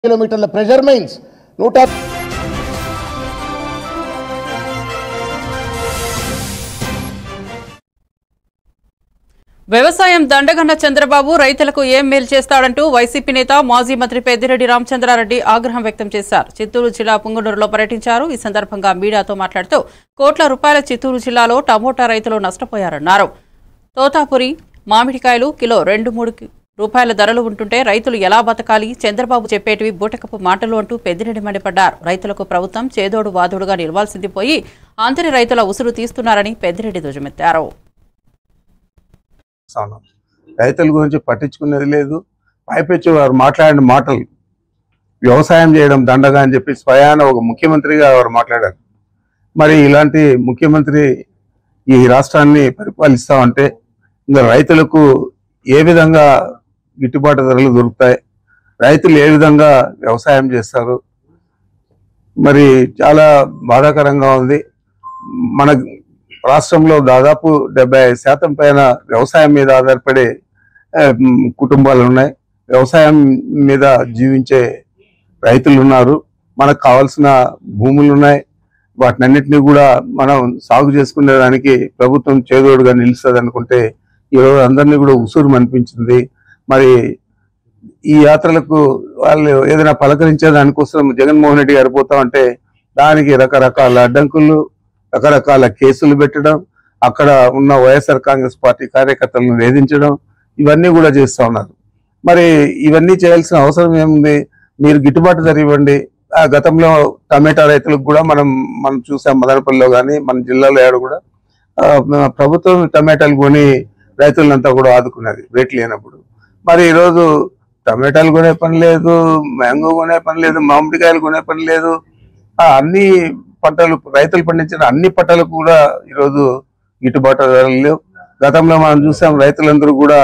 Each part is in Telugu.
కిలోమీటర్ల ప్రెషర్ మైన్స్ వ్యవసాయం దండగన్న చంద్రబాబు రైతులకు ఏం మేలు చేస్తాడంటూ వైసీపీ నేత మాజీ మంత్రి పెద్దిరెడ్డి రామచంద్రారెడ్డి ఆగ్రహం వ్యక్తం చేశారు. చిత్తూరు జిల్లా పుంగనూరులో పర్యటించారు. ఈ సందర్భంగా మీడియాతో మాట్లాడుతూ కోట్ల రూపాయల చిత్తూరు జిల్లాలో టమోటా రైతులు నష్టపోయారన్నారు. తోతాపురి మామిడికాయలు కిలో 2-3 రూపాయల ధరలు ఉంటుంటే రైతులు ఎలా బతకాలి? చంద్రబాబు చెప్పేటివి బూటకపు మాటలు అంటూ పెద్దిరెడ్డి మండిపడ్డారు. రైతులకు ప్రభుత్వం చేదోడు వాదోడుగా నిలవాల్సింది పోయి ఆంతరి రైతుల ఉసురు తీస్తున్నారని పెద్దిరెడ్డి ధ్వజమెత్తారు. రైతుల గురించి పట్టించుకునేది లేదు. పైపెచ్చి వారు మాట్లాడిన మాటలు వ్యవసాయం చేయడం దండగా అని చెప్పి స్వయాన ఒక ముఖ్యమంత్రిగా వారు మాట్లాడారు. మరి ఇలాంటి ముఖ్యమంత్రి ఈ రాష్ట్రాన్ని పరిపాలిస్తామంటే ఇంకా రైతులకు ఏ విధంగా గిట్టుబాటు ధరలు దొరుకుతాయి, రైతులు ఏ విధంగా వ్యవసాయం చేస్తారు? మరి చాలా బాధాకరంగా ఉంది. మన రాష్ట్రంలో దాదాపు 75% పైన వ్యవసాయం మీద ఆధారపడే కుటుంబాలు ఉన్నాయి. వ్యవసాయం మీద జీవించే రైతులు ఉన్నారు. మనకు కావాల్సిన భూములు ఉన్నాయి. వాటినన్నిటినీ కూడా మనం సాగు చేసుకునేదానికి ప్రభుత్వం చేదోడుగా నిలుస్తుంది అనుకుంటే ఈరోజు అందరినీ కూడా ఉసూరు అనిపించింది. మరి ఈ యాత్రలకు వాళ్ళు ఏదైనా పలకరించే దానికోసం జగన్మోహన్ రెడ్డి గారు పోతామంటే దానికి రకరకాల అడ్డంకులు, రకరకాల కేసులు పెట్టడం, అక్కడ ఉన్న వైఎస్ఆర్ కాంగ్రెస్ పార్టీ కార్యకర్తలను వేధించడం, ఇవన్నీ కూడా చేస్తూ ఉన్నారు. మరి ఇవన్నీ చేయాల్సిన అవసరం ఏముంది? మీరు గిట్టుబాటు ధర ఇవ్వండి. గతంలో టమాటా రైతులకు కూడా మనం చూసాం. మదనపల్లిలో కానీ మన జిల్లాలో ఏడు కూడా ప్రభుత్వం టమాటాలు కొని రైతులంతా కూడా ఆదుకున్నది రేట్లు లేనప్పుడు. మరి ఈరోజు టమాటాలు కొనే పని లేదు, మ్యాంగో కొనే పని లేదు, మామిడికాయలు కొనే పని లేదు. అన్ని పంటలు రైతులు పండించిన అన్ని పంటలకు కూడా ఈరోజు గిట్టుబాటు ధరలు లేవు. గతంలో మనం చూసాం రైతులందరూ కూడా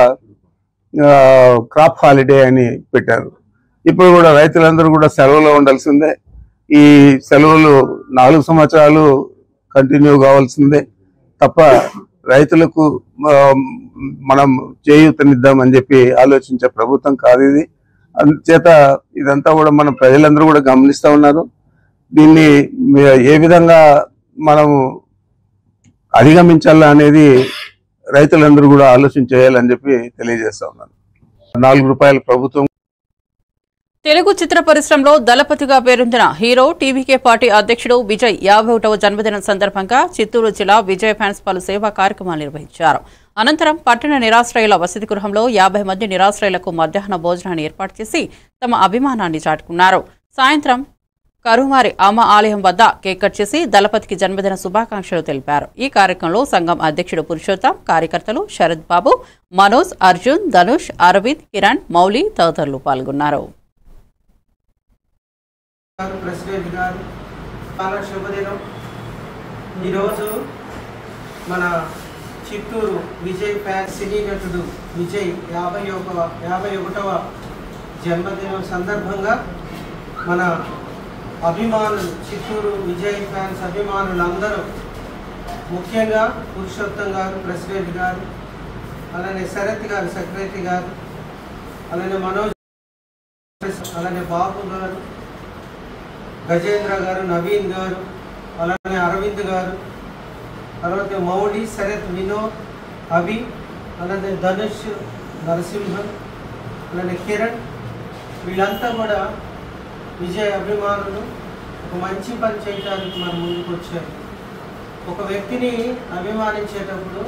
క్రాప్ హాలిడే అని పెట్టారు. ఇప్పుడు కూడా రైతులందరూ కూడా సెలవులో ఉండాల్సిందే. ఈ సెలవులు 4 సంవత్సరాలు కంటిన్యూ కావాల్సిందే తప్ప రైతులకు మనం చేయూతనిద్దామని చెప్పి ఆలోచించే ప్రభుత్వం కాదు ఇది. అందుచేత ఇదంతా కూడా మనం ప్రజలందరూ కూడా గమనిస్తూ ఉన్నారు. దీన్ని ఏ విధంగా మనం అధిగమించాలా అనేది రైతులందరూ కూడా ఆలోచన చేయాలని చెప్పి తెలియజేస్తా ఉన్నాను. 4 రూపాయల ప్రభుత్వం. తెలుగు చిత్ర పరిశ్రమలో దళపతిగా పేరొందిన హీరో టీవీకే పార్టీ అధ్యక్షుడు విజయ్ 51వ జన్మదినం సందర్భంగా చిత్తూరు జిల్లా విజయ్ ఫ్యాన్స్ పలు సేవా కార్యక్రమాలు నిర్వహించారు. అనంతరం పట్టణ నిరాశ్రయుల వసతి గృహంలో 50 మంది నిరాశ్రయులకు మధ్యాహ్న భోజనాన్ని ఏర్పాటు చేసి తమ అభిమానాన్ని చాటుకున్నారు. సాయంత్రం కరుమారి అమ్మ ఆలయం వద్ద కేక్ కట్ చేసి దళపతికి జన్మదిన శుభాకాంక్షలు తెలిపారు. ఈ కార్యక్రమంలో సంఘం అధ్యక్షుడు పురుషోత్తం, కార్యకర్తలు శరత్ బాబు, మనోజ్, అర్జున్, ధనుష్, అరవింద్, కిరణ్, మౌలి తదితరులు పాల్గొన్నారు. ప్రెసిడెంట్ గారు చాలా శుభదినం. ఈరోజు మన చిత్తూరు విజయ్ ఫ్యాన్స్ సినీ నటుడు విజయ్ 51వ జన్మదినం సందర్భంగా మన అభిమానులు, చిత్తూరు విజయ్ ఫ్యాన్స్ అభిమానులందరూ, ముఖ్యంగా పురుషోత్తం గారు ప్రెసిడెంట్ గారు, అలానే శరత్ గారు సెక్రటరీ గారు, అలానే మనోజ్, అలానే బాబు గారు, గజేంద్ర గారు, నవీన్ గారు, అలానే అరవింద్ గారు, తర్వాత మౌలి, శరత్, వినోద్, అభి, అలానే ధనుష్, నరసింహన్, అలానే కిరణ్, వీళ్ళంతా కూడా విజయ్ అభిమానులు ఒక మంచి పని చేయడానికి మన ముందుకు వచ్చారు. ఒక వ్యక్తిని అభిమానించేటప్పుడు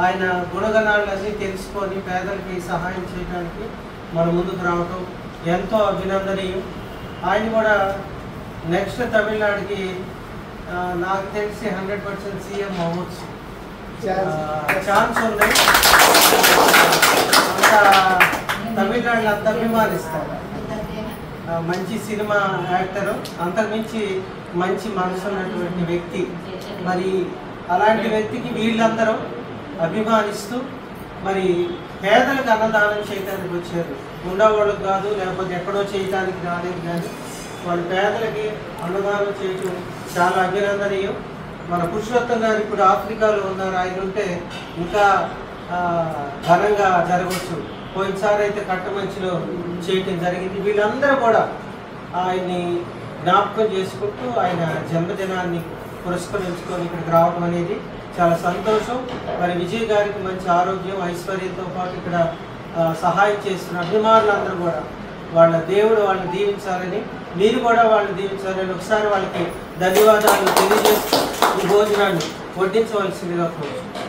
ఆయన గుణగణాలన్నీ తెలుసుకొని పేదలకి సహాయం చేయడానికి మన ముందుకు రావటం ఎంతో అభినందనీయం. ఆయన కూడా నెక్స్ట్ తమిళనాడుకి నాకు తెలిసి 100% సీఎం అవ్వచ్చు, ఛాన్స్ ఉన్నాయి. అంత తమిళనాడులో అంత అభిమానిస్తారు. మంచి సినిమా యాక్టరు, అంతకుమించి మంచి మనసు ఉన్నటువంటి వ్యక్తి. మరి అలాంటి వ్యక్తికి వీళ్ళందరూ అభిమానిస్తూ మరి పేదలకు అన్నదానం చేయడానికి వచ్చారు. ఉండేవాళ్ళకి కాదు, లేకపోతే ఎక్కడో చేయడానికి రాలేదు, కానీ వాళ్ళు పేదలకి అన్నదానం చేయటం చాలా అభినందనీయం. మన పురుషోత్తం గారు ఇప్పుడు ఆఫ్రికాలో ఉన్నారు. ఆయన ఉంటే ఇంకా ఘనంగా జరగవచ్చు. పోయినసారి అయితే కట్టమంచిలో చేయటం జరిగింది. వీళ్ళందరూ కూడా ఆయన్ని జ్ఞాపకం చేసుకుంటూ ఆయన జన్మదినాన్ని పురస్కరించుకొని ఇక్కడికి రావడం అనేది చాలా సంతోషం. మరి విజయ్ గారికి మంచి ఆరోగ్యం ఐశ్వర్యంతో పాటు ఇక్కడ సహాయం చేస్తున్న అభిమానులందరూ కూడా వాళ్ళ దేవుడు వాళ్ళని దీవించాలని, మీరు కూడా వాళ్ళని దీవించాలని ఒకసారి వాళ్ళకి ధన్యవాదాలు తెలియజేస్తూ ఈ భోజనాన్ని వడ్డించవలసిందిగా కోరుతున్నాను.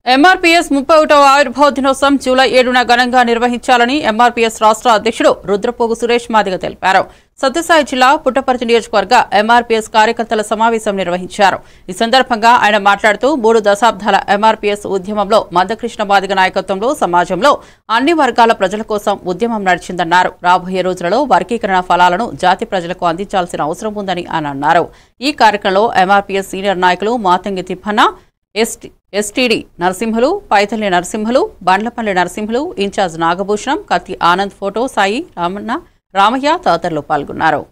ఎంఆర్పీఎస్ 31వ ఆవిర్భావ దినోత్సవం జూలై 7న ఘనంగా నిర్వహించాలని ఎంఆర్పీఎస్ రాష్ట్ర అధ్యక్షుడు రుద్రపోగు సురేష్ మాదిగ తెలిపారు. సత్యసాయి జిల్లా పుట్టపర్తి నియోజకవర్గ ఎంఆర్పీఎస్ కార్యకర్తల సమావేశం నిర్వహించారు. ఈ సందర్భంగా ఆయన మాట్లాడుతూ 3 దశాబ్దాల ఎంఆర్పీఎస్ ఉద్యమంలో మందకృష్ణ మాదిగ నాయకత్వంలో సమాజంలో అన్ని వర్గాల ప్రజల కోసం ఉద్యమం నడిచిందన్నారు. రాబోయే రోజులలో వర్గీకరణ ఫలాలను జాతి ప్రజలకు అందించాల్సిన అవసరం ఉందని ఆయన అన్నారు. ఈ కార్యక్రమంలో ఎంఆర్పీఎస్ సీనియర్ నాయకులు మాతంగి తిప్పన్న, ఎస్టీడీ నరసింహులు, పైతల్లి నరసింహులు, బండ్లపల్లి నరసింహులు, ఇన్ఛార్జ్ నాగభూషణం, కత్తి ఆనంద్, ఫోటో సాయి, రామయ్య తదితరులు పాల్గొన్నారు.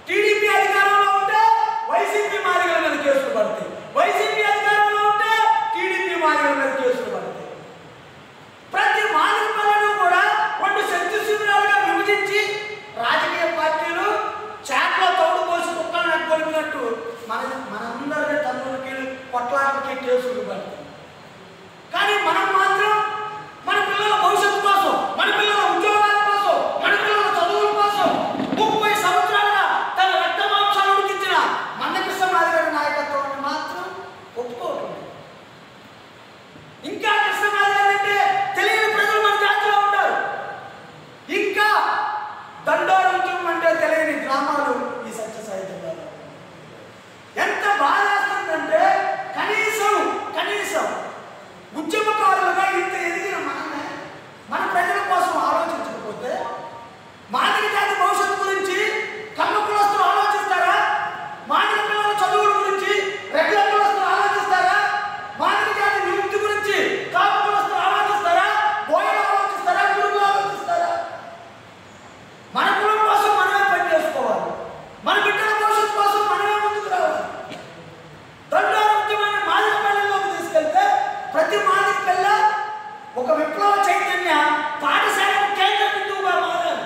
టీడీపీ అధికారంలో ఉంటే వైసీపీ మాదిగల మీద కేసులు పడతాయి, వైసీపీ అధికారంలో ఉంటే టీడీపీ మాదిగల మీద కేసులు పడతాయి. ప్రతి మాదిగ పనులను కూడా 2 శక్తి శిబిరాలుగా విభజించి రాజకీయ పార్టీలు చేపలో తోడు పోసి కుక్కలను కొలిపినట్టు మనందరినీ తల్లులకి కొట్లాటలకి కేసులు పడతాయి. కానీ మనం మాత్రం మన పిల్లల భవిష్యత్తు కోసం, మన పిల్లల ఉద్యోగాల కోసం, మన పిల్లల చదువుల కోసం 30 సంవత్సరాలుగా తన రక్త మాంసాలు ఉడికించిన మందకృష్ణ మాదిగ నాయకత్వాన్ని మాత్రం ఒప్పుకోవటం. ఇంకా కృష్ణ మాదిగ అంటే తెలియని ప్రజలు మన జాతిలో ఉంటారు. ఇంకా దండోర ఉద్యమం అంటే తెలియని గ్రామాలు ఈ సత్యసాయి జిల్లాలో. ఎంత బాధేస్తుందంటే కనీసం ఉద్యమకారులుగా ఇంత ఎదిగిన మనమే మన ప్రజల కోసం ఆలోచించకపోతే మాదిగ జాతి భవిష్యత్తు గురించి కమ్మ కులస్తులు ఆలోచిస్తారా? మాదిగ పిల్లల చదువుల గురించి రెగ్యులర్ కులస్తులు ఆలోచిస్తారా? మాదిగ జాతి విముక్తి గురించి కాపు కులస్తులు ఆలోచిస్తారా? బోయలు ఆలోచిస్తారా? గురువులు ఆలోచిస్తారా? మన కులం కోసం మనమే పని చేసుకోవాలి. మన బిడ్డల భవిష్యత్తు కోసం మనమే ముందుకు రావాలి. దండోర ఉద్యమాన్ని మాదిగ పల్లెల్లోకి తీసుకెళ్తే ప్రతి మాదిగ పిల్ల ఒక విప్లవ చైతన్య పాఠశాలకు కేంద్ర బిందువుగా మారాలి.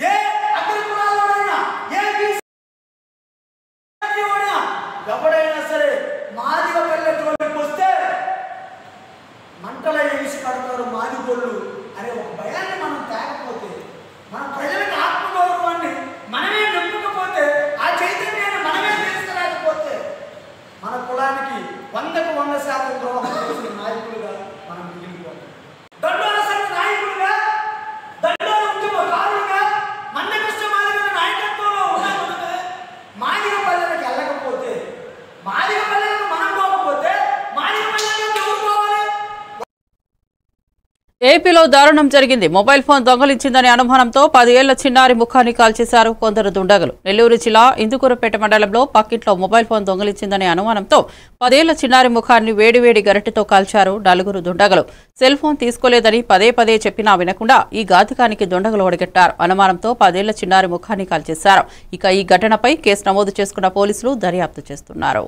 ఏ అగ్ర కులాలైనా, ఏ బీసీ ఎవడైనా సరే మాదిగ పల్లెటూళ్ళకి వస్తే మంటల వేసి కడతారు మాదిగోళ్ళు అనే ఒక భయాన్ని మనం తేకపోతే, మన ప్రజలకు ఆత్మగౌరవాన్ని మనమే నింపకపోతే, ఆ చైతన్యాన్ని మనమే తీసుకురాకపోతే మన కులానికి 100కు 100% ద్రోహం చేసిన నాయకులుగా మనం మిగిలిపోతాం. దండోర సంఘ నాయకులుగా, దండోర ఉద్యమకారులుగా మందకృష్ణ మాదిగ నాయకత్వంలో ఉన్న మనమే మాదిగ పల్లెలకు వెళ్ళకపోతే, మాదిగ పల్లెలకు మనం పోకపోతే మాదిగ పల్లెలకు ఎవరు పోవాలి? ఏపీలో దారుణం జరిగింది. మొబైల్ ఫోన్ దొంగలించిందనే అనుమానంతో 10 ఏళ్ల చిన్నారి ముఖాన్ని కాల్చేశారు కొందరు దుండగులు. నెల్లూరు జిల్లా ఇందుకూరుపేట మండలంలో పక్కింట్లో మొబైల్ ఫోన్ దొంగలించిందనే అనుమానంతో 10 ఏళ్ల చిన్నారి ముఖాన్ని వేడివేడి గరిటెతో కాల్చారు 4 దుండగులు. సెల్ ఫోన్ తీసుకోలేదని పదే చెప్పినా వినకుండా ఈ ఘాతుకానికి దుండగులు ఒడిగట్టారు. అనుమానంతో 10 ఏళ్ల చిన్నారి ముఖాన్ని కాల్చేశారు. ఇక ఈ ఘటనపై కేసు నమోదు చేసుకున్న పోలీసులు దర్యాప్తు చేస్తున్నారు.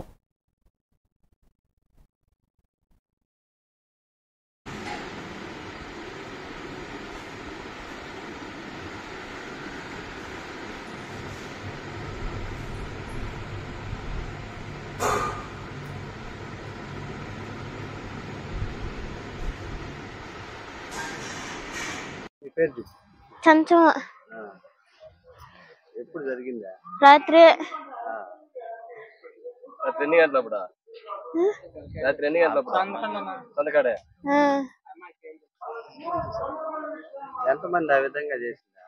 చంచమ ఎప్పుడు జరిగిందా? రాత్రి ఎన్ని గంటలప్పుడు? రాత్రి ఎన్ని గంటలప్పుడు? సందకాడే. ఎంతమంది ఆ విధంగా చేసిందా?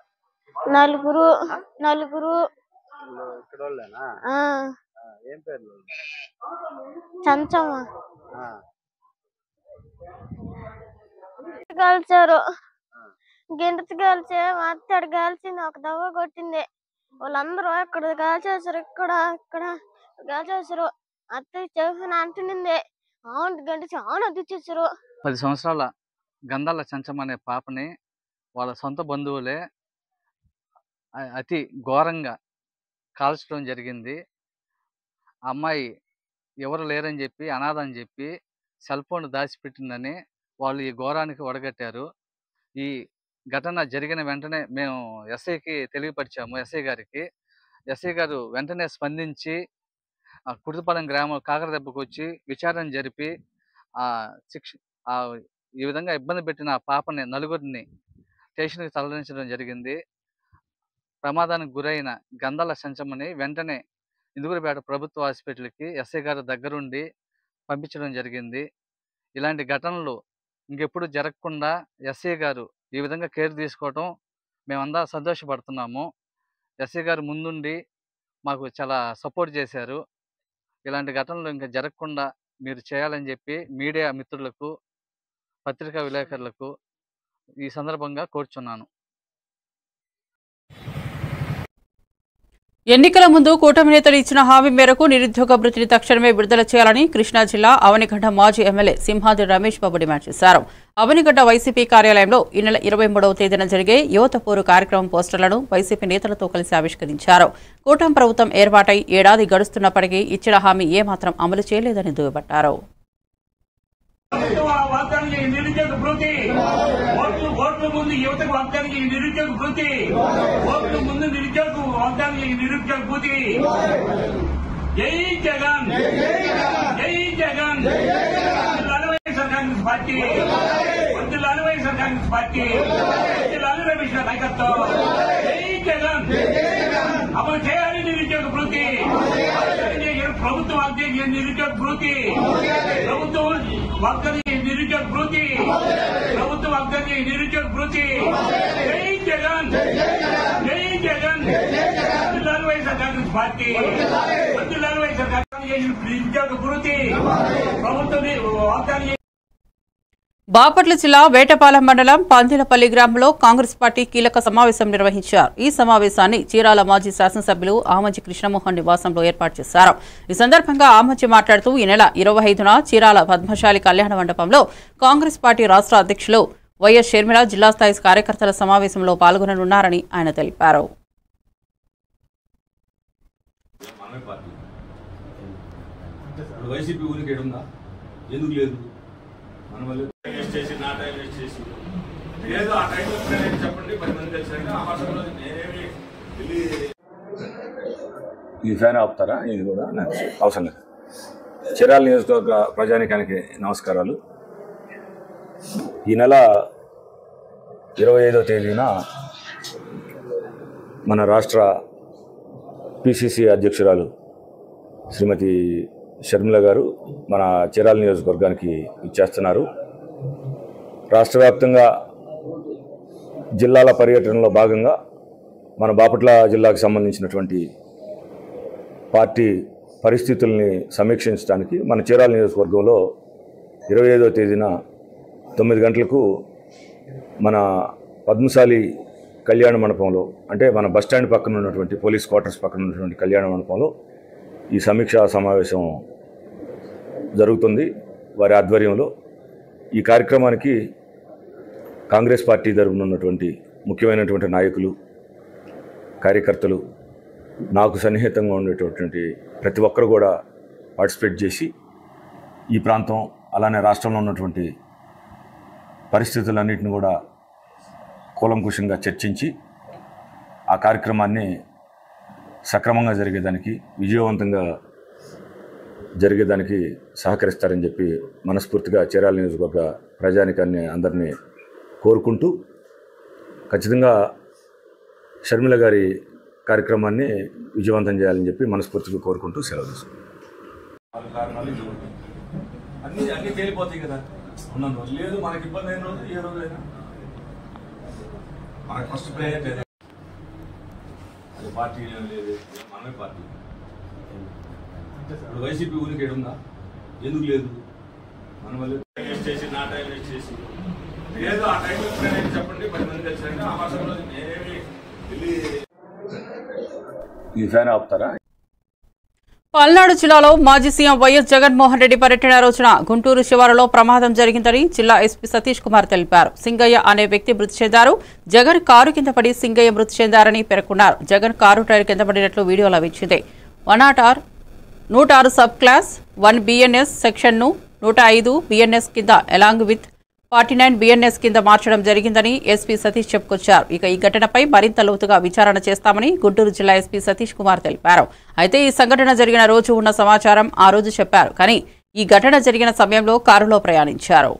నలుగురు. ఇక్కడ వాళ్ళేనా? ఏం పేర్లు? చంచమ. కాల్చారు. గింటతో కాల్చి మా అత్తడు కాల్చింది, ఒక దవ్వ కొట్టింది. వాళ్ళందరూ ఇక్కడ కాల్చేసారు, ఇక్కడ ఇక్కడ కాల్చేసారు. అత్త చెవిన అంటునింది, అవును గంట చాలా అద్దిచ్చేసారు. 10 సంవత్సరాల గంధాల చెంచం అనే పాపని వాళ్ళ సొంత బంధువులే అతి ఘోరంగా కాల్చడం జరిగింది. ఆ అమ్మాయి ఎవరు లేరని చెప్పి, అనాథ అని చెప్పి సెల్ ఫోన్ దాచిపెట్టిందని వాళ్ళు ఈ ఘోరానికి ఒడగట్టారు. ఈ ఘటన జరిగిన వెంటనే మేము ఎస్ఐకి తెలియపరిచాము. ఎస్ఐ గారికి. ఎస్ఐ గారు వెంటనే స్పందించి కుర్తిపాలెం గ్రామం కాకరదెబ్బకు వచ్చి విచారణ జరిపి ఈ విధంగా ఇబ్బంది పెట్టిన ఆ పాపని నలుగురిని స్టేషన్కి తరలించడం జరిగింది. ప్రమాదానికి గురైన గంధాల చెంచమ్మని వెంటనే ఇందుకూరుపేట ప్రభుత్వ హాస్పిటల్కి ఎస్ఐ గారు దగ్గరుండి పంపించడం జరిగింది. ఇలాంటి ఘటనలు ఇంకెప్పుడు జరగకుండా ఎస్ఐ గారు ఈ విధంగా కేర్ తీసుకోవటం మేమంతా సంతోషపడుతున్నాము. ఎస్ఐ గారు ముందుండి మాకు చాలా సపోర్ట్ చేశారు. ఇలాంటి ఘటనలు ఇంకా జరగకుండా మీరు చేయాలని చెప్పి మీడియా మిత్రులకు, పత్రికా విలేకరులకు ఈ సందర్భంగా కోరుచున్నాను. ఎన్నికల ముందు కూటమి నేతలు ఇచ్చిన హామీ మేరకు నిరుద్యోగ భృతిని తక్షణమే విడుదల చేయాలని కృష్ణా జిల్లా అవనిగడ్డ మాజీ ఎమ్మెల్యే సింహాద్రి రమేష్ బాబు డిమాండ్ చేశారు. అవనిగడ్డ వైసీపీ కార్యాలయంలో ఈ నెల 23వ తేదీన జరిగే యువత పోరు కార్యక్రమం పోస్టర్లను వైసీపీ నేతలతో కలిసి ఆవిష్కరించారు. కూటమి ప్రభుత్వం ఏర్పాటై ఏడాది గడుస్తున్నప్పటికీ ఇచ్చిన హామీ ఏమాత్రం అమలు చేయలేదని దుయ్యబట్టారు. నిరుద్యోగ భృతి ఓట్ల ముందు యువతకు వాగ్దానికి నిరుద్యోగ భృతి, ఓట్ల ముందు నిరుద్యోగ వాగ్దానికి నిరుద్యోగ భృతి. జై జగన్, జై జగన్. వైఎస్ఆర్ కాంగ్రెస్ పార్టీ, వైఎస్ఆర్ కాంగ్రెస్ పార్టీ, రమేష్ నాయకత్వం. జై జగన్. అమలు చేయాలి నిరుద్యోగ భృతి. ప్రభుత్వం వాగ్దానికి నిరుద్యోగ భృతి, ప్రభుత్వం వాగ్దానికి నిరుద్యోగ భృతి, ప్రభుత్వం వాగ్దానికి నిరుద్యోగ భృతి. జై జగన్, జై జగన్. వైఎస్ఆర్ కాంగ్రెస్ పార్టీ, వైఎస్ఆర్ కాంగ్రెస్ నిరుద్యోగ భృతి, ప్రభుత్వం వాగ్దానికి. బాపట్ల జిల్లా వేటపాలెం మండలం పందిలపల్లి గ్రామంలో కాంగ్రెస్ పార్టీ కీలక సమావేశం నిర్వహించారు. ఈ సమావేశాన్ని చీరాల మాజీ శాసనసభ్యులు ఆమంచి కృష్ణమోహన్ నివాసంలో ఏర్పాటు చేశారు. ఈ సందర్భంగా ఆమంచి మాట్లాడుతూ ఈ నెల 25న చీరాల పద్మశాలి కళ్యాణ మండపంలో కాంగ్రెస్ పార్టీ రాష్ట్ర అధ్యక్షులు వైఎస్ షర్మిల జిల్లా స్థాయి కార్యకర్తల సమావేశంలో పాల్గొననున్నారని ఆయన తెలిపారు. ఈ ఫ్యాన్ ఆపుతారా? ఇది కూడా అవసరం లేదు. చీరాల నియోజకవర్గ ప్రజానికానికి నమస్కారాలు. ఈ నెల 25వ తేదీన మన రాష్ట్ర పిసిసి అధ్యక్షురాలు శ్రీమతి షర్మిల గారు మన చీరాల నియోజకవర్గానికి ఇచ్చేస్తున్నారు. రాష్ట్ర వ్యాప్తంగా జిల్లాల పర్యటనలో భాగంగా మన బాపట్ల జిల్లాకు సంబంధించినటువంటి పార్టీ పరిస్థితుల్ని సమీక్షించడానికి మన చీరాల నియోజకవర్గంలో 25వ తేదీన 9 గంటలకు మన పద్మశాలి కళ్యాణ మండపంలో, అంటే మన బస్టాండ్ పక్కన ఉన్నటువంటి పోలీస్ క్వార్టర్స్ పక్కన ఉన్నటువంటి కళ్యాణ మండపంలో ఈ సమీక్షా సమావేశం జరుగుతుంది వారి ఆధ్వర్యంలో. ఈ కార్యక్రమానికి కాంగ్రెస్ పార్టీ తరపున ఉన్నటువంటి ముఖ్యమైనటువంటి నాయకులు, కార్యకర్తలు, నాకు సన్నిహితంగా ఉండేటటువంటి ప్రతి ఒక్కరు కూడా పార్టిసిపేట్ చేసి ఈ ప్రాంతం అలానే రాష్ట్రంలో ఉన్నటువంటి పరిస్థితులన్నింటిని కూడా కూలంకుషంగా చర్చించి ఆ కార్యక్రమాన్ని సక్రమంగా జరిగేదానికి, విజయవంతంగా జరిగేదానికి సహకరిస్తారని చెప్పి మనస్ఫూర్తిగా చీరాల నియోజకవర్గ ప్రజానికాన్ని అందరినీ కోరుకుంటూ, ఖచ్చితంగా షర్మిల గారి కార్యక్రమాన్ని విజయవంతం చేయాలని చెప్పి మనస్ఫూర్తిగా కోరుకుంటూ సెలవు తీసుకుంటాం. అన్ని తేలిపోతాయి కదా, ఉన్న రోజు లేదు మనకి ఇబ్బంది అయిన రోజు ఏ రోజైనా మనకు ఫస్ట్ ప్రయారిటీ అది పార్టీ లేదు, మనమే పార్టీ. ఇప్పుడు వైసీపీ ఊరికి ఏడుందా? ఎందుకు లేదు? మన వల్ల చేసి నా టైం వేస్ట్ చేసి ఏదో ఆ టైంలో ఎప్పుడైనా చెప్పండి 10 మంది కలిసి ఆ మాసంలో నేనేమి వెళ్ళి ఈ ఫ్యాన్ ఆపుతారా? పల్నాడు జిల్లాలో మాజీ సీఎం వైఎస్ జగన్మోహన్ రెడ్డి పర్యటన రోజున గుంటూరు శివారులో ప్రమాదం జరిగిందని జిల్లా ఎస్పీ సతీష్ కుమార్ తెలిపారు. సింగయ్య అనే వ్యక్తి మృతి చెందారు. జగన్ కారు కింద పడి సింగయ్య మృతి చెందారని పేర్కొన్నారు. జగన్ కారు టైర్ కింద పడినట్లు వీడియో లభించింది. 106 సబ్ క్లాస్ 1 బిఎన్ఎస్ సెక్షన్ను 105 బిఎన్ఎస్ కింద అలాంగ్ విత్ 49 బిఎన్ఎస్ కింద మార్చడం జరిగిందని ఎస్పీ సతీష్ చెప్పుకొచ్చారు. ఇక ఈ ఘటనపై మరింత లోతుగా విచారణ చేస్తామని గుంటూరు జిల్లా ఎస్పీ సతీష్ కుమార్ తెలిపారు. అయితే ఈ సంఘటన జరిగిన రోజు ఉన్న సమాచారం ఆ రోజు చెప్పారు, కానీ ఈ ఘటన జరిగిన సమయంలో కారులో ప్రయాణించారు.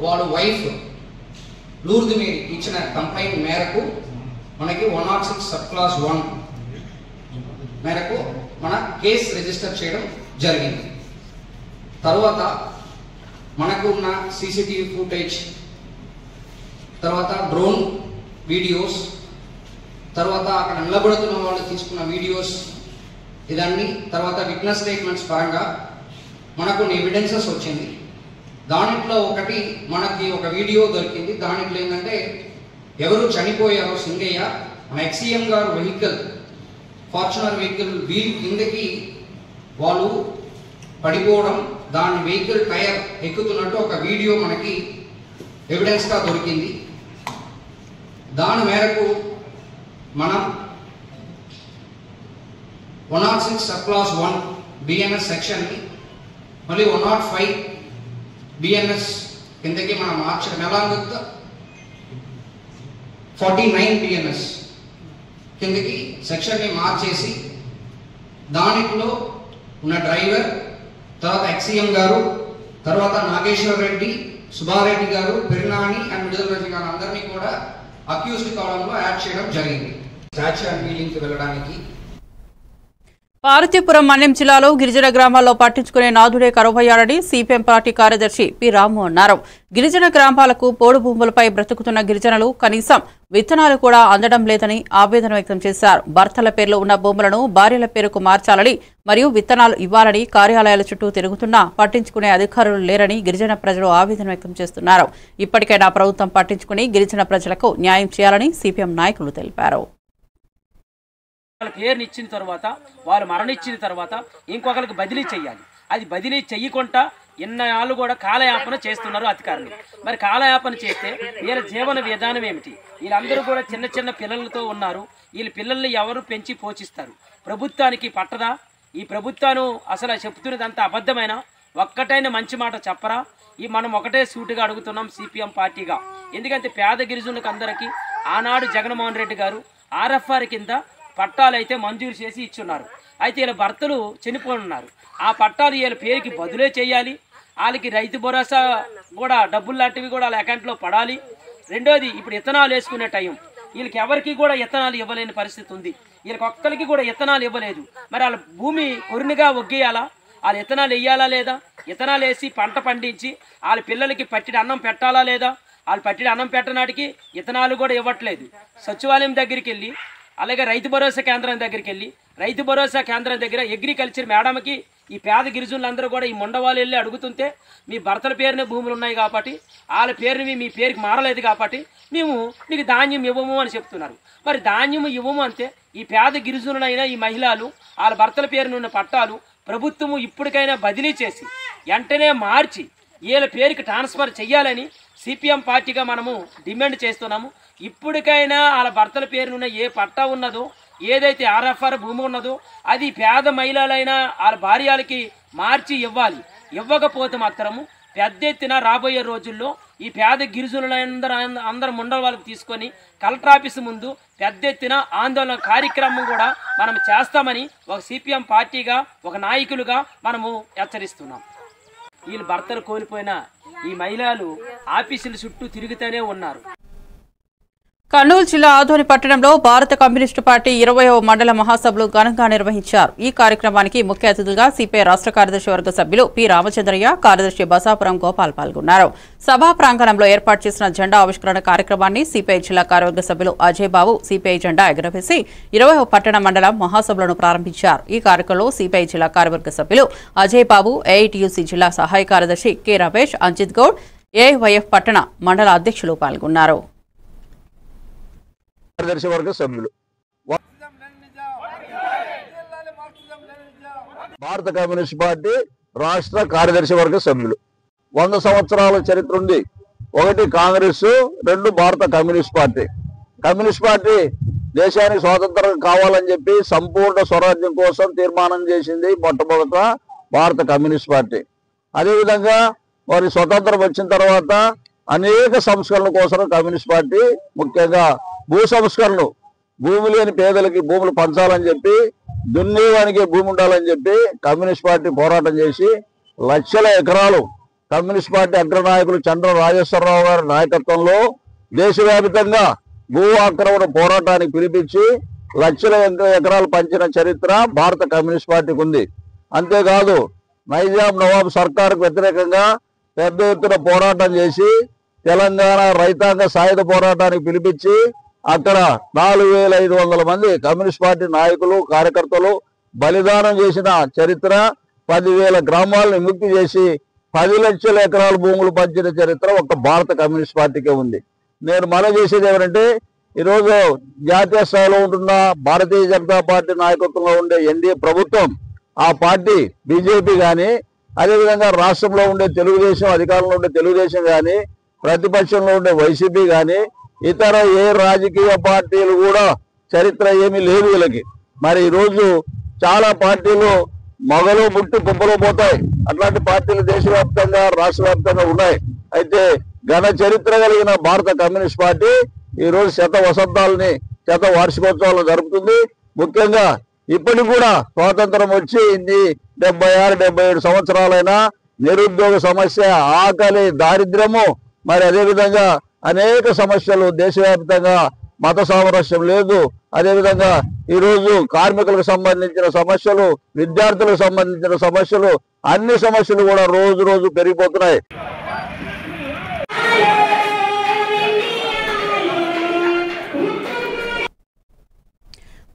వాడు వైఫ్ లూర్ది మీరు ఇచ్చిన కంప్లైంట్ మేరకు మనకి 106 సబ్ క్లాస్ 1 మేరకు మన కేసు రిజిస్టర్ చేయడం జరిగింది. తర్వాత మనకు ఉన్న సీసీటీవీ ఫుటేజ్, తర్వాత డ్రోన్ వీడియోస్, తర్వాత అక్కడ నిలబడుతున్న వాళ్ళు తీసుకున్న వీడియోస్, ఇదన్నీ తర్వాత విట్నెస్ స్టేట్మెంట్స్ పరంగా మనకు ఎవిడెన్సెస్ వచ్చింది. దాంట్లో ఒకటి మనకి ఒక వీడియో దొరికింది. దాంట్లో ఏంటంటే ఎవరు చనిపోయారో సింగయ్య మన ఎక్సీఎం గారు వెహికల్ ఫార్చునర్ వెహికల్ వీల్ కిందకి వాళ్ళు పడిపోవడం, దాని వెహికల్ టైర్ ఎక్కుతున్నట్టు ఒక వీడియో మనకి ఎవిడెన్స్గా దొరికింది. దాని మేరకు మనం 106 సబ్ క్లాస్ 1 బిఎన్ఎస్ సెక్షన్ని మళ్ళీ 105 బిఎన్ఎస్ కిందకి మనం మార్చడం ఎలాగ 49 బిఎన్ఎస్ కిందకి సెక్షన్ని మార్చేసి దానిలో ఉన్న డ్రైవర్, తర్వాత ఎక్సీఎం గారు, తర్వాత నాగేశ్వర రెడ్డి, సుబ్బారెడ్డి గారు, బిర్నాని అండ్ విడుదల రెడ్డి గారు అందరినీ కూడా అక్యూజ్డ్ కాలంలో యాడ్ చేయడం జరిగింది. స్టాచ్యూ అన్వీలింగ్కి వెళ్ళడానికి పార్వతీపురం మన్యం జిల్లాలో గిరిజన గ్రామాల్లో పట్టించుకునే నాథుడే కరువయ్యారని సిపిఎం పార్టీ కార్యదర్శి పి రాము అన్నారు. గిరిజన గ్రామాలకు పోడు భూములపై బ్రతుకుతున్న గిరిజనులు కనీసం విత్తనాలు కూడా అందడం లేదని ఆవేదన వ్యక్తం చేశారు. భర్తల పేర్లు ఉన్న భూములను భార్యల పేరుకు మార్చాలని మరియు విత్తనాలు ఇవ్వాలని కార్యాలయాల చుట్టూ తిరుగుతున్నా పట్టించుకునే అధికారులు లేరని గిరిజన ప్రజలు ఆవేదన వ్యక్తం చేస్తున్నారు. ఇప్పటికైనా ప్రభుత్వం పట్టించుకుని గిరిజన ప్రజలకు న్యాయం చేయాలని సిపిఎం నాయకులు తెలిపారు. వాళ్ళ పేరుని ఇచ్చిన తర్వాత, వాళ్ళు మరణించిన తర్వాత ఇంకొకరికి బదిలీ చేయాలి. అది బదిలీ చెయ్యకుండా ఇన్నాళ్ళు కూడా కాలయాపన చేస్తున్నారు అధికారులు. మరి కాలయాపన చేస్తే వీళ్ళ జీవన విధానం ఏమిటి? వీళ్ళందరూ కూడా చిన్న చిన్న పిల్లలతో ఉన్నారు. వీళ్ళ పిల్లల్ని ఎవరు పెంచి పోషిస్తారు? ప్రభుత్వానికి పట్టదా? ఈ ప్రభుత్వాన్ని అసలు చెప్తున్నదంతా అబద్ధమైన ఒక్కటైన మంచి మాట చెప్పరా? మనం ఒకటే సూటిగా అడుగుతున్నాం సిపిఎం పార్టీగా. ఎందుకంటే పేద గిరిజనులకు అందరికీ ఆనాడు జగన్మోహన్ రెడ్డి గారు ఆర్ఎఫ్ఆర్ కింద పట్టాలు అయితే మంజూరు చేసి ఇచ్చున్నారు. అయితే వీళ్ళ భర్తలు చనిపోనున్నారు. ఆ పట్టాలు వీళ్ళ పేరుకి బదులే చేయాలి. వాళ్ళకి రైతు భరోసా కూడా డబ్బులు లాంటివి కూడా వాళ్ళ అకౌంట్లో పడాలి. రెండోది, ఇప్పుడు ఇత్తనాలు వేసుకునే టైం, వీళ్ళకి ఎవరికి కూడా ఇత్తనాలు ఇవ్వలేని పరిస్థితి ఉంది. వీళ్ళకి ఒక్కరికి కూడా ఇత్తనాలు ఇవ్వలేదు. మరి వాళ్ళ భూమి కొరినిగా ఒగ్గేయాలా? వాళ్ళు ఇత్తనాలు వేయాలా లేదా? ఇత్తనాలు వేసి పంట పండించి వాళ్ళ పిల్లలకి పట్టిన అన్నం పెట్టాలా లేదా? వాళ్ళు పట్టిన అన్నం పెట్టనాటికి ఇత్తనాలు కూడా ఇవ్వట్లేదు. సచివాలయం దగ్గరికి వెళ్ళి, అలాగే రైతు భరోసా కేంద్రం దగ్గరికి వెళ్ళి, రైతు భరోసా కేంద్రం దగ్గర అగ్రికల్చర్ మేడంకి ఈ పేద గిరిజనులందరూ కూడా ఈ మొండవాళ్ళు వెళ్ళి అడుగుతుంటే, మీ భర్తల పేరునే భూములు ఉన్నాయి కాబట్టి, వాళ్ళ పేరుని మీ పేరుకి మారలేదు కాబట్టి మేము మీకు ధాన్యం ఇవ్వము అని చెప్తున్నారు. మరి ధాన్యం ఇవ్వము అంటే ఈ పేద గిరిజనులైనా ఈ మహిళలు వాళ్ళ భర్తల పేరునున్న పట్టాలు ప్రభుత్వము ఇప్పటికైనా బదిలీ చేసి వెంటనే మార్చి వీళ్ళ పేరుకి ట్రాన్స్ఫర్ చెయ్యాలని సిపిఎం పార్టీగా మనము డిమాండ్ చేస్తున్నాము. ఇప్పటికైనా వాళ్ళ భర్తల పేరునున్న ఏ పట్టా ఉన్నదో, ఏదైతే ఆర్ఎఫ్ఆర్ భూమి ఉన్నదో అది పేద మహిళలైనా వాళ్ళ భార్యలకి మార్చి ఇవ్వాలి. ఇవ్వకపోతే మాత్రము పెద్ద ఎత్తున రాబోయే రోజుల్లో ఈ పేద గిరిజనులందరూ ముండల వాళ్ళకి తీసుకొని కలెక్టర్ ఆఫీసు ముందు పెద్ద ఎత్తున ఆందోళన కార్యక్రమం కూడా మనం చేస్తామని ఒక సిపిఎం పార్టీగా, ఒక నాయకులుగా మనము హెచ్చరిస్తున్నాం. వీళ్ళు భర్తలు కోల్పోయిన ఈ మహిళలు ఆఫీసుల చుట్టూ తిరుగుతూనే ఉన్నారు. కర్నూలు జిల్లా ఆదోని పట్టణంలో భారత కమ్యూనిస్టు పార్టీ 20వ మండల మహాసభలు ఘనంగా నిర్వహించారు. ఈ కార్యక్రమానికి ముఖ్య అతిథులుగా సిపిఐ రాష్ట్ర కార్యదర్శి వర్గ సభ్యులు పి రామచంద్రయ్య, కార్యదర్శి బసాపురం గోపాల్ పాల్గొన్నారు. సభా ప్రాంగణంలో ఏర్పాటు చేసిన జెండా ఆవిష్కరణ కార్యక్రమాన్ని సిపిఐ జిల్లా కార్యవర్గ సభ్యులు అజయ్ బాబు సిపిఐ జెండా ఎగురవేసి 20వ పట్టణ మండలం మహాసభలను ప్రారంభించారు. ఈ కార్యక్రమంలో సిపిఐ జిల్లా కార్యవర్గ సభ్యులు అజయ్ బాబు, ఏఐటియుసి జిల్లా సహాయ కార్యదర్శి కె రమేష్, అంజిత్ గౌడ్, ఏఐవైఎఫ్ పట్టణ మండల అధ్యక్షులు పాల్గొన్నారు. కార్యదర్శి వర్గ సభ్యులు, భారత కమ్యూనిస్ట్ పార్టీ రాష్ట్ర కార్యదర్శి వర్గ సభ్యులు. 100 సంవత్సరాల చరిత్ర ఉంది. 1 కాంగ్రెస్, 2 భారత కమ్యూనిస్ట్ పార్టీ. కమ్యూనిస్ట్ పార్టీ దేశానికి స్వాతంత్రం కావాలని చెప్పి సంపూర్ణ స్వరాజ్యం కోసం తీర్మానం చేసింది మొట్టమొదట భారత కమ్యూనిస్ట్ పార్టీ. అదేవిధంగా వారి స్వతంత్రం వచ్చిన తర్వాత అనేక సంస్కరణల కోసం కమ్యూనిస్ట్ పార్టీ, ముఖ్యంగా భూ సంస్కరణలు, భూమి లేని పేదలకి భూములు పంచాలని చెప్పి, దున్నేవానికి భూమి ఉండాలని చెప్పి కమ్యూనిస్ట్ పార్టీ పోరాటం చేసి లక్షల ఎకరాలు కమ్యూనిస్ట్ పార్టీ అగ్రనాయకులు చంద్ర రాజేశ్వరరావు గారి నాయకత్వంలో దేశవ్యాప్తంగా భూ ఆక్రమణ పోరాటానికి పిలిపించి లక్షల ఎకరాలు పంచిన చరిత్ర భారత కమ్యూనిస్ట్ పార్టీకి ఉంది. అంతేకాదు నైజాం నవాబ్ సర్కారుకు వ్యతిరేకంగా పెద్ద ఎత్తున పోరాటం చేసి తెలంగాణ రైతాంగ సాయుధ పోరాటానికి పిలిపించి అక్కడ 4500 మంది కమ్యూనిస్ట్ పార్టీ నాయకులు, కార్యకర్తలు బలిదానం చేసిన చరిత్ర, 10,000 గ్రామాలను విముక్తి చేసి 10 లక్షల ఎకరాల భూములు పంచిన చరిత్ర ఒక భారత కమ్యూనిస్ట్ పార్టీకే ఉంది. నేను మనవి చేసేది ఏమంటే, ఈరోజు జాతీయ స్థాయిలో ఉంటున్న భారతీయ జనతా పార్టీ నాయకత్వంలో ఉండే ఎన్డీఏ ప్రభుత్వం, ఆ పార్టీ బీజేపీ కానీ, అదేవిధంగా రాష్ట్రంలో ఉండే తెలుగుదేశం, అధికారంలో ఉండే తెలుగుదేశం కానీ, ప్రతిపక్షంలో ఉండే వైసీపీ కానీ, ఇతర ఏ రాజకీయ పార్టీలు కూడా చరిత్ర ఏమీ లేదు వీళ్ళకి. మరి ఈరోజు చాలా పార్టీలు మొగలు పుట్టి కుప్పలు పోతాయి. అట్లాంటి పార్టీలు దేశవ్యాప్తంగా, రాష్ట్ర వ్యాప్తంగా ఉన్నాయి. అయితే ఘన చరిత్ర కలిగిన భారత కమ్యూనిస్ట్ పార్టీ ఈరోజు 100 వసంతాలని, 100 వార్షికోత్సవాలను జరుపుతుంది. ముఖ్యంగా ఇప్పటికి కూడా స్వాతంత్రం వచ్చి 76, 77 సంవత్సరాలైనా నిరుద్యోగ సమస్య, ఆకలి, దారిద్ర్యము, మరి అదేవిధంగా అనేక సమస్యలు దేశవ్యాప్తంగా, మత సామరస్యం లేదు. అదేవిధంగా ఈరోజు కార్మికులకు సంబంధించిన సమస్యలు, విద్యార్థులకు సంబంధించిన సమస్యలు, అన్ని సమస్యలు కూడా రోజు రోజు పెరిగిపోతున్నాయి.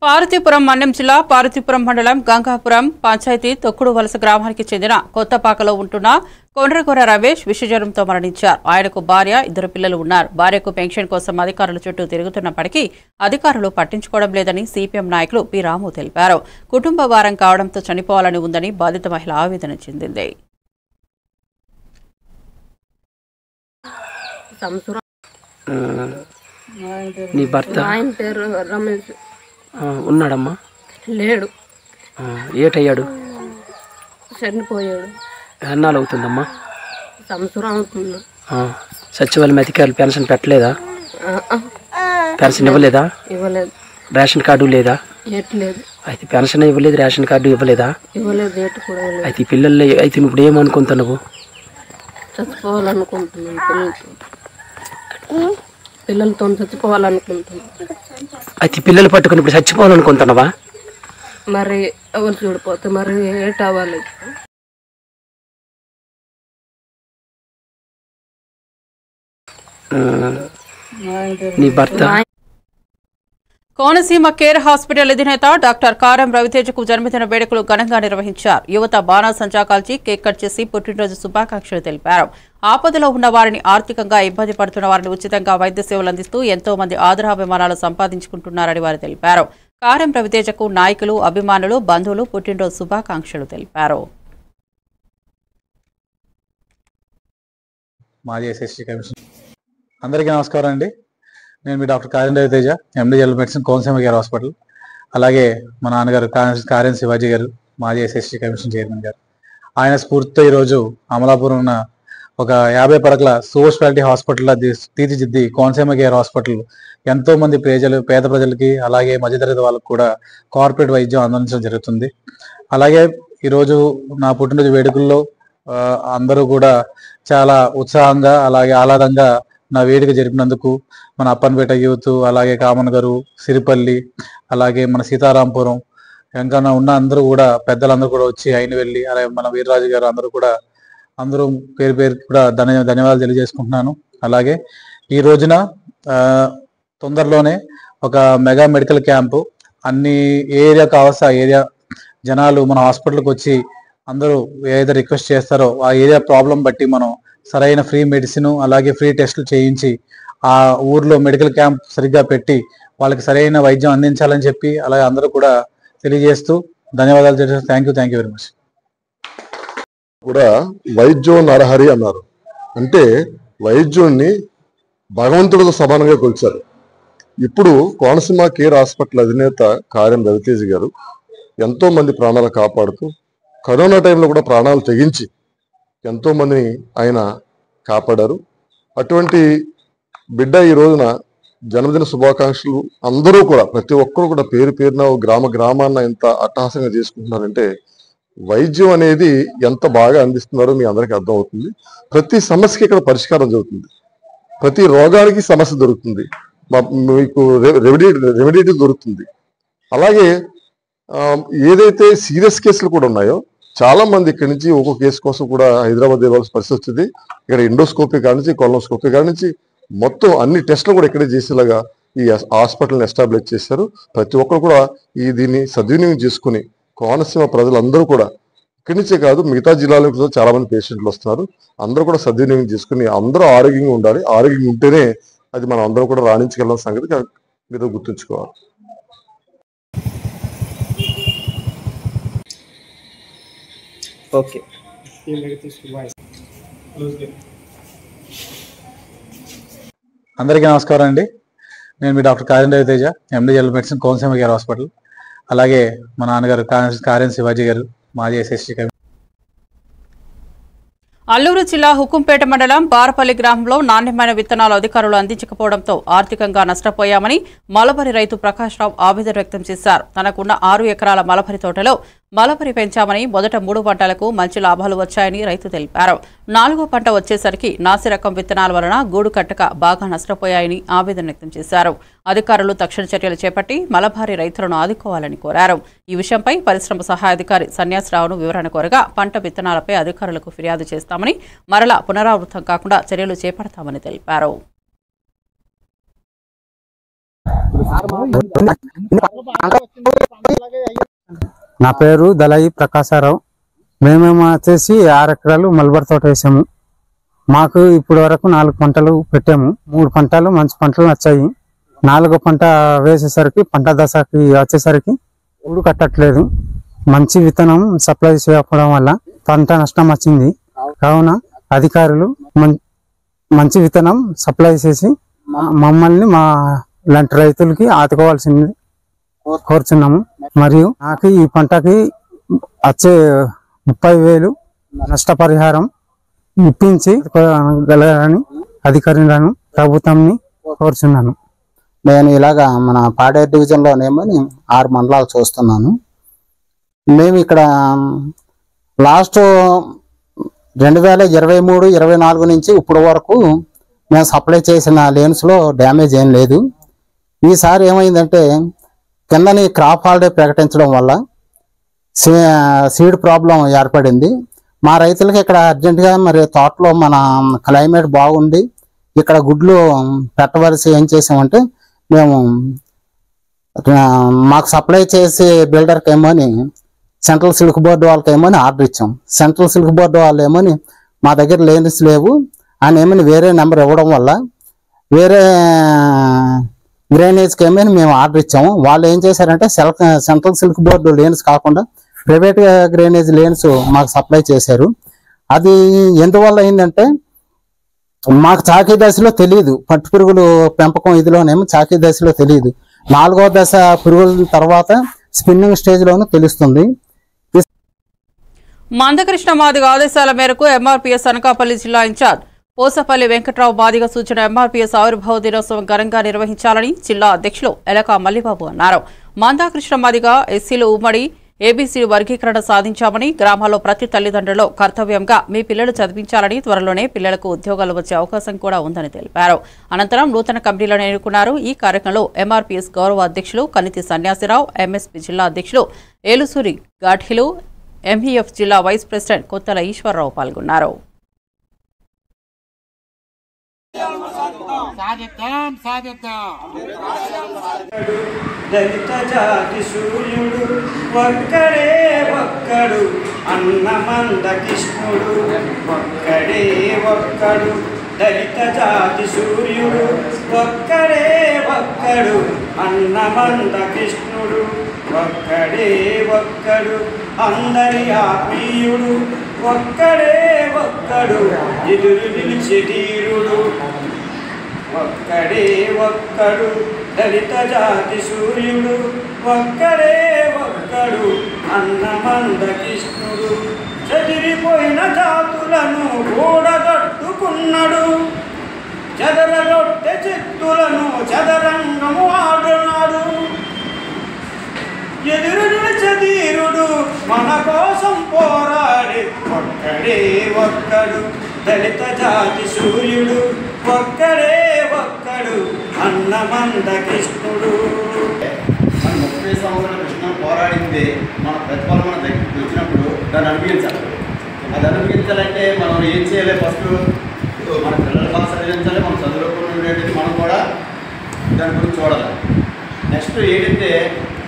పార్వతీపురం మన్యం జిల్లా పార్వతీపురం మండలం గంగాపురం పంచాయతీ తొక్కుడు వలస గ్రామానికి చెందిన కొత్తపాకలో ఉంటున్న కొండ్రగొర రమేష్ విషజ్వరంతో మరణించారు. ఆయనకు భార్య, 2 పిల్లలు ఉన్నారు. భార్యకు పెన్షన్ కోసం అధికారుల చుట్టూ తిరుగుతున్నప్పటికీ అధికారులు పట్టించుకోవడం లేదని సిపిఎం నాయకులు పి రాము తెలిపారు. కుటుంబ భారం కావడంతో చనిపోవాలని ఉందని బాధిత మహిళ ఆవేదన చెందింది. నీ భర్త ఆయన పేరు రమేష్ ఉన్నాడమ్మా? లేడు. ఏటయ్యాడు? చనిపోయాడు. ఎన్నాళ్ళు అవుతుందమ్మా? సంవత్సరం అవుతుంది. సచివాలయం అధికారులు పెన్షన్ పెట్టలేదా? పెన్షన్ ఇవ్వలేదా? ఇవ్వలేదు. రేషన్ కార్డు లేదా? లేదు. అయితే పెన్షన్ ఇవ్వలేదు, రేషన్ కార్డు ఇవ్వలేదా? ఇవ్వలేదు. అయితే పిల్లలు అయితే ఇప్పుడు ఏమనుకుంటున్నావు? చచ్చిపోవాలనుకుంటున్నాను. పిల్లలతో చచ్చిపోవాలనుకుంటున్నాను. అయితే పిల్లలు పట్టుకుని ఇప్పుడు చచ్చిపోవాలనుకుంటున్నావా? మరి ఎవరు చూడిపోతే మరి ఏటవ్వాలి? నీ భర్త కోనసీమ కేర్ హాస్పిటల్ అధినేత డాక్టర్ కారం రవితేజకు జన్మదిన వేడుకలు ఘనంగా నిర్వహించారు. యువత బాణాసంచా కాల్చి కేక్ కట్ చేసి పుట్టినరోజు శుభాకాంక్షలు తెలిపారు. ఆపదలో ఉన్న వారిని, ఆర్థికంగా ఇబ్బంది పడుతున్న వారిని ఉచితంగా వైద్య సేవలు అందిస్తూ ఎంతో మంది ఆదరాభిమానాలు సంపాదించుకుంటున్నారని వారు తెలిపారు. కారం రవితేజకు నాయకులు, అభిమానులు, బంధువులు పుట్టినరోజు శుభాకాంక్షలు తెలిపారు. అందరికీ నమస్కారం అండి. నేను మీ doctor Karam Raviteja, MD general medicine, Konaseema care hospital. అలాగే మా నాన్నగారు కారం శివాజీ గారు, మాజీ ఎస్ఎస్టీ కమిషన్ చైర్మన్ గారు. ఆయన స్ఫూర్తితో ఈరోజు అమలాపురం ఉన్న ఒక 50 పడకల సూపర్ స్పెషాలిటీ హాస్పిటల్ తీర్చిదిద్ది కోనసీమ కేర్ హాస్పిటల్ ఎంతో మంది పేద ప్రజలకి, అలాగే మధ్యతరగతి వాళ్ళకి కూడా కార్పొరేట్ వైద్యం అందించడం జరుగుతుంది. అలాగే ఈరోజు నా పుట్టినరోజు వేడుకల్లో అందరూ కూడా చాలా ఉత్సాహంగా, అలాగే ఆహ్లాదంగా నా వేదిక జరిపినందుకు మన అప్పన్పేట యూత్, అలాగే కామన్ గారు, సిరిపల్లి, అలాగే మన సీతారాంపురం ఇంకా ఉన్న అందరూ కూడా పెద్దలందరూ కూడా వచ్చి అయిన వెళ్ళి, అలాగే మన వీర్రాజు గారు అందరూ పేరు పేరు కూడా ధన్యవాదాలు తెలియజేసుకుంటున్నాను. అలాగే ఈ రోజున తొందరలోనే ఒక మెగా మెడికల్ క్యాంపు అన్ని ఏరియాకు అవసరం ఏరియా జనాలు మన హాస్పిటల్కి వచ్చి అందరూ ఏదైతే రిక్వెస్ట్ చేస్తారో ఆ ఏరియా ప్రాబ్లం బట్టి మనం సరైన ఫ్రీ మెడిసిన్ అలాగే ఫ్రీ టెస్టులు చేయించి ఆ ఊర్లో మెడికల్ క్యాంప్ సరిగ్గా పెట్టి వాళ్ళకి సరైన వైద్యం అందించాలని చెప్పి అలాగే అందరూ కూడా తెలియజేస్తూ ధన్యవాదాలు తెలియజేస్తూ థ్యాంక్ యూ వెరీ మచ్. కూడా వైద్యం నరహరి అన్నారు. అంటే వైద్యుడిని భగవంతుడితో సమానంగా కొలిచారు. ఇప్పుడు కోనసీమ కేర్ హాస్పిటల్ అధినేత కార్యం రవితేజ్ గారు ఎంతో మంది ప్రాణాలు కాపాడుతూ కరోనా టైంలో కూడా ప్రాణాలు తెగించి ఎంతో మందిని ఆయన కాపాడారు. అటువంటి బిడ్డ ఈ రోజున జన్మదిన శుభాకాంక్షలు అందరూ కూడా ప్రతి ఒక్కరు కూడా పేరు పేరున గ్రామాన్న ఎంత అట్టహాసంగా చేసుకుంటున్నారంటే వైద్యం అనేది ఎంత బాగా అందిస్తున్నారో మీ అందరికీ అర్థమవుతుంది. ప్రతి సమస్యకి ఇక్కడ పరిష్కారం జరుగుతుంది, ప్రతి రోగానికి సమస్య దొరుకుతుంది, మీకు రెమెడీ దొరుకుతుంది. అలాగే ఏదైతే సీరియస్ కేసులు కూడా ఉన్నాయో చాలా మంది ఇక్కడి నుంచి ఒక్కో కేసు కోసం కూడా హైదరాబాద్ ఇవ్వాల్సిన పరిస్థితి వచ్చింది. ఇక్కడ ఎండోస్కోపీ కాడి నుంచి కొలనోస్కోపీ కాడి నుంచి మొత్తం అన్ని టెస్టులు కూడా ఇక్కడే చేసేలాగా ఈ హాస్పిటల్ని ఎస్టాబ్లిష్ చేశారు. ప్రతి ఒక్కరు కూడా దీన్ని సద్వినియోగం చేసుకుని కోనసీమ ప్రజలందరూ కూడా ఇక్కడి నుంచే కాదు మిగతా జిల్లాలో కూడా చాలా మంది పేషెంట్లు వస్తున్నారు. అందరూ కూడా సద్వినియోగం చేసుకుని అందరూ ఆరోగ్యంగా ఉండాలి. ఆరోగ్యంగా ఉంటేనే అది మనం అందరం కూడా రాణించగలం సంగతి మీరు గుర్తుంచుకోవాలి. ఓకే, అందరికీ నమస్కారం అండి. నేను మీ doctor Karyam Raviteja, MD general medicine, Konaseema care hospital. అలాగే మా నాన్నగారు కార్యం శివాజీ గారు, మాజీ ఎస్ఎస్టీ. అల్లూరు జిల్లా హుకుంపేట మండలం బారపల్లి గ్రామంలో నాణ్యమైన విత్తనాలు అధికారులు అందించకపోవడంతో ఆర్థికంగా నష్టపోయామని మలబరి రైతు ప్రకాష్ రావు ఆవేదన వ్యక్తం చేశారు. తనకున్న 6 ఎకరాల మలబరి తోటలో మలబరి పెంచామని మొదట 3 పంటలకు మంచి లాభాలు వచ్చాయని రైతు తెలిపారు. 4వ పంట వచ్చేసరికి నాసి రకం విత్తనాల వలన గూడు కట్టక బాగా నష్టపోయాయని ఆవేదన వ్యక్తం చేశారు. అధికారులు తక్షణ చర్యలు చేపట్టి మలబారి రైతులను ఆదుకోవాలని కోరారు. ఈ విషయంపై పరిశ్రమ సహాయాధికారి సన్యాసరావును వివరణ కోరగా పంట విత్తనాలపై అధికారులకు ఫిర్యాదు చేస్తామని, మరలా పునరావృతం కాకుండా చర్యలు చేపడతామని తెలిపారు. నా పేరు దళాయి ప్రకాశారావు. మేమేమో వచ్చేసి 6 ఎకరాలు మల్బర్ తోట వేసాము. మాకు ఇప్పటి వరకు 4 పంటలు పెట్టాము. 3 పంటలు మంచి పంటలు వచ్చాయి. 4వ పంట వేసేసరికి పంట దశకి వచ్చేసరికి ఊడు కట్టట్లేదు. మంచి విత్తనం సప్లై చేయకపోవడం వల్ల పంట నష్టం వచ్చింది. కావున అధికారులు మంచి విత్తనం సప్లై చేసి మమ్మల్ని మా ఇలాంటి రైతులకి ఆదుకోవాల్సింది కోరుచున్నాము. మరియు నాకు ఈ పంటకి వచ్చే 30,000 నష్టపరిహారం ఇప్పించి గలరని అధికారులను ప్రభుత్వాన్ని కోరుచున్నాను. నేను ఇలాగా మన పాడేరు డివిజన్లోనేమో 6 మండలాలు చూస్తున్నాను. మేము ఇక్కడ లాస్ట్ 2023-24 నుంచి ఇప్పటి వరకు మేము సప్లై చేసిన లేన్స్లో డ్యామేజ్ ఏం లేదు. ఈసారి ఏమైందంటే కిందని క్రాప్ హాలిడే ప్రకటించడం వల్ల సీడ్ ప్రాబ్లం ఏర్పడింది. మా రైతులకి ఇక్కడ అర్జెంటుగా మరి తోటలో మన క్లైమేట్ బాగుంది, ఇక్కడ గుడ్లు పెట్టవలసి ఏం చేసామంటే మేము మాకు సప్లై చేసే బిల్డర్కి ఏమోని సెంట్రల్ సిల్క్ బోర్డు వాళ్ళకి ఏమోని ఆర్డర్ ఇచ్చాం. సెంట్రల్ సిల్క్ బోర్డు వాళ్ళు ఏమోని మా దగ్గర లేన్స్ లేవు అని ఏమని వేరే నెంబర్ ఇవ్వడం వల్ల వేరే గ్రైనేజ్కి ఏమైనా మేము ఆర్డర్ ఇచ్చాము. వాళ్ళు ఏం చేశారంటే సెంట్రల్ సిల్క్ బోర్డు లేన్స్ కాకుండా ప్రైవేట్ గ్రైనేజ్ లేన్స్ మాకు సప్లై చేశారు. అది ఎందువల్ల అయిందంటే మాకు చాకీ దశలో తెలియదు, పట్టు పురుగులు పెంపకం ఇదిలోనేమో చాకీ దశలో తెలియదు. 4వ దశ పురుగుల తర్వాత స్పిన్నింగ్ స్టేజ్లోనూ తెలుస్తుంది. మందకృష్ణ మాదిగ ఆదేశాల మేరకు ఎంఆర్పీఎస్ అనకాపల్లి జిల్లా ఇన్ఛార్జ్ పోసపల్లి వెంకట్రావు మాదిగ సూచన ఎంఆర్పీఎస్ ఆవిర్భావ దినోత్సవం ఘనంగా నిర్వహించాలని జిల్లా అధ్యక్షులు ఎలక మల్లిబాబు అన్నారు. మందాకృష్ణ మాదిగ ఎస్సీలు ఉమ్మడి ఏబీసీ వర్గీకరణ సాధించామని, గ్రామాల్లో ప్రతి తల్లిదండ్రులు కర్తవ్యంగా మీ పిల్లలు చదివించాలని, త్వరలోనే పిల్లలకు ఉద్యోగాలు వచ్చే అవకాశం కూడా ఉందని తెలిపారు. అనంతరం నూతన కమిటీలను ఎన్నుకున్నారు. ఈ కార్యక్రమంలో ఎంఆర్పీఎస్ గౌరవ అధ్యక్షులు కనితి సన్యాసిరావు, ఎంఎస్పీ జిల్లా అధ్యక్షులు ఏలుసూరి గాఠిలు, ఎంఈఎఫ్ జిల్లా వైస్ ప్రెసిడెంట్ కొత్తల ఈశ్వరరావు పాల్గొన్నారు. దళిత జాతి సూర్యుడు ఒక్కడే ఒక్కడు, అన్నమంద కృష్ణుడు ఒక్కడే ఒక్కడు. దళిత జాతి సూర్యుడు ఒక్కడే ఒక్కడు, అన్నమంద కృష్ణుడు ఒక్కడే ఒక్కడు. అందరి ఆత్మీయుడు ఒక్కడే ఒక్కడు, ఎదురు నిలిచే ధీరుడు ఒక్కడే ఒక్కడు. దళిత జాతి సూర్యుడు ఒక్కడే ఒక్కడు, అన్నమంద కృష్ణుడు. చెదిరిపోయిన జాతులను కూడగట్టుకున్నాడు, చెదరగొట్టె చిత్తులను చదరంగము ఆడున్నాడు. ఎదురు నిలిచే ధీరుడు మన కోసం పోరాడే ఒక్కడే ఒక్కడు. దళిత జాతి సూర్యుడు ఒక్కడే ఒక్కడు, అన్నమంద కృష్ణుడు. 30 సంవత్సరాల కృష్ణ పోరాడింది మన ప్రతిఫలం మన దగ్గరికి వచ్చినప్పుడు దాన్ని అనుభవించాలి. అది అనుభవించాలంటే మనం ఏం చేయాలి? ఫస్ట్ మన పిల్లలు బాగా చదివించాలి, మనం చదువుకుని ఉండేది మనం కూడా దాని గురించి చూడాలి. నెక్స్ట్ ఏంటంటే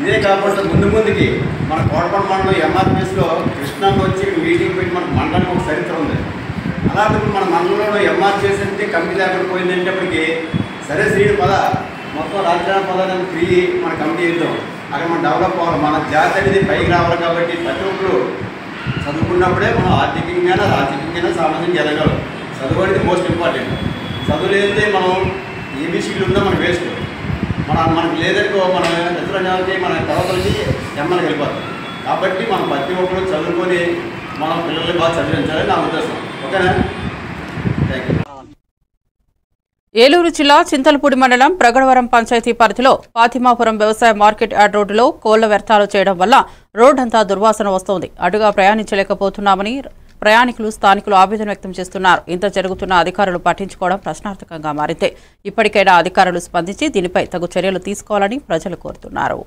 ఇదే కాకుండా ముందుకి మన కోటపడ మండలం ఎంఆర్పీఎస్లో కృష్ణాకి వచ్చి మీటింగ్ పెట్టి మన మండలానికి ఒక చరిత్ర ఉంది. అలాగే మన మండలంలో ఎంఆర్పీఎస్ అంటే కమిటీ లేకుండా పోయిందంటేప్పటికి సరే శ్రీడు పద మొత్తం రాజధాని పదాన్ని ఫ్రీ మన కమిటీ ఇద్దాం, అక్కడ మనం డెవలప్ అవ్వాలి, మన జాతి అనేది పైకి రావాలి. కాబట్టి ప్రతి ఒక్కరు చదువుకున్నప్పుడే మనం ఆర్థికంగా రాజకీయంగా సామాజికంగా ఎదగలం. చదువు అనేది మోస్ట్ ఇంపార్టెంట్. చదువు లేదంటే మనం ఏబీసీలు ఉందా మనం వేస్ట్. మనకు లేదనుకో మనం ఎదురు మన తర్వాత నుంచి ఎమ్మలు వెళ్ళిపోతాం. కాబట్టి మనం ప్రతి ఒక్కరు చదువుకొని మనం పిల్లల్ని బాగా చదివించాలని నా ఉద్దేశం. ఓకేనా? Thank you. ఏలూరు జిల్లా చింతలపూడి మండలం ప్రగడవరం పంచాయతీ పరిధిలో పాతిమాపురం వ్యవసాయ మార్కెట్ యార్డ్ రోడ్డులో కోళ్ల వ్యర్థాలు చేయడం వల్ల రోడ్డంతా దుర్వాసన వస్తోంది. అటుగా ప్రయాణించలేకపోతున్నామని ప్రయాణికులు, స్థానికులు ఆవేదన వ్యక్తం చేస్తున్నారు. ఇంత జరుగుతున్న అధికారులు పట్టించుకోవడం ప్రశ్నార్థకంగా మారింది. ఇప్పటికైనా అధికారులు స్పందించి దీనిపై తగు చర్యలు తీసుకోవాలని ప్రజలు కోరుతున్నారు.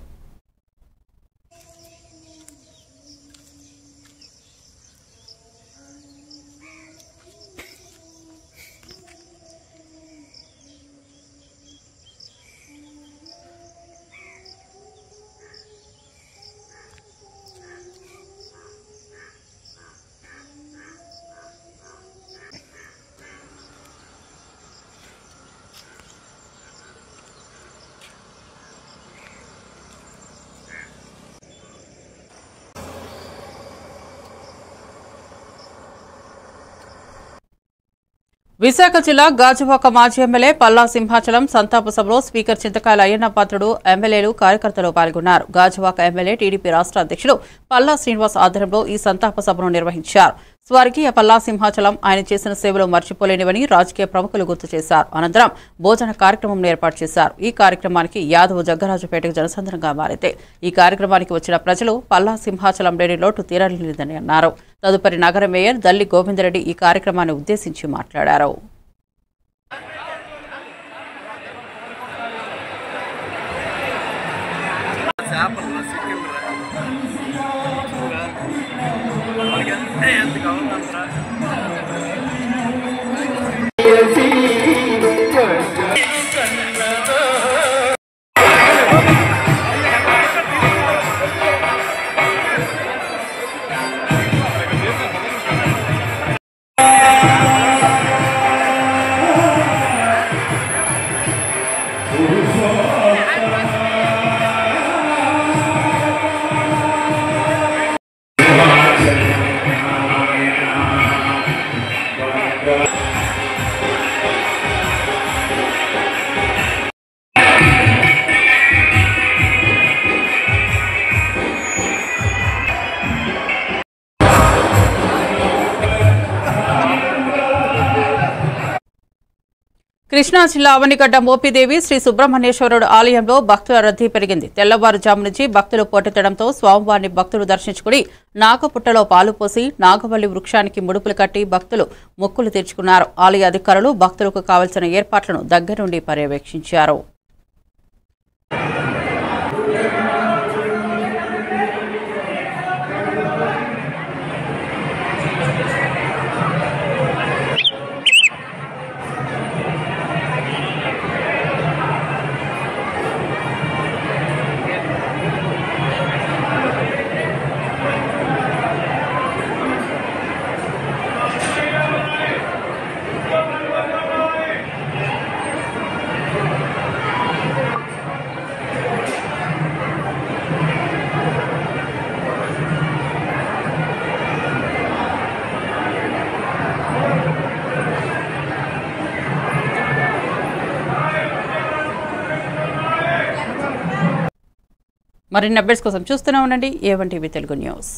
విశాఖ జిల్లా గాజువాక మాజీ ఎమ్మెల్యే పల్లా సింహాచలం సంతాప సభలో స్పీకర్ చింతకాయల అయ్యన్న పాత్రుడు, ఎమ్మెల్యేలు, కార్యకర్తలు పాల్గొన్నారు. గాజువాక ఎమ్మెల్యే టీడీపీ రాష్ట్ర అధ్యక్షులు పల్లా శ్రీనివాస్ ఆధ్వర్యంలో ఈ సంతాప సభను నిర్వహించారు. స్వర్గీయ పల్లా సింహాచలం ఆయన చేసిన సేవలు మర్చిపోలేనివని రాజకీయ ప్రముఖులు గుర్తు చేశారు. అనంతరం భోజన కార్యక్రమం ఏర్పాటు చేశారు. ఈ కార్యక్రమానికి యాదవ్ జగ్గరాజుపేటకు జనసంద్రంగా మారితే ఈ కార్యక్రమానికి వచ్చిన ప్రజలు పల్లా సింహాచలం లేని లోటు తీరలేదని అన్నారు. తదుపరి నగర మేయర్ దల్లి గోవిందరెడ్డి ఈ కార్యక్రమాన్ని ఉద్దేశించి మాట్లాడారు. కృష్ణా జిల్లా అవనిగడ్డ మోపిదేవి శ్రీ సుబ్రహ్మణ్యేశ్వరుడు ఆలయంలో భక్తుల రద్దీ పెరిగింది. తెల్లవారుజాము నుంచి భక్తులు పోటెత్తడంతో స్వామివారిని భక్తులు దర్శించుకుని నాగపుట్టలో పాలు పోసి నాగవల్లి వృక్షానికి ముడుపులు కట్టి భక్తులు మొక్కులు తీర్చుకున్నారు. ఆలయ అధికారులు భక్తులకు కావలసిన ఏర్పాట్లను దగ్గరుండి పర్యవేక్షించారు. మరిన్ని అప్డేట్స్ కోసం చూస్తూనే ఉండండి A1 టీవీ తెలుగు న్యూస్.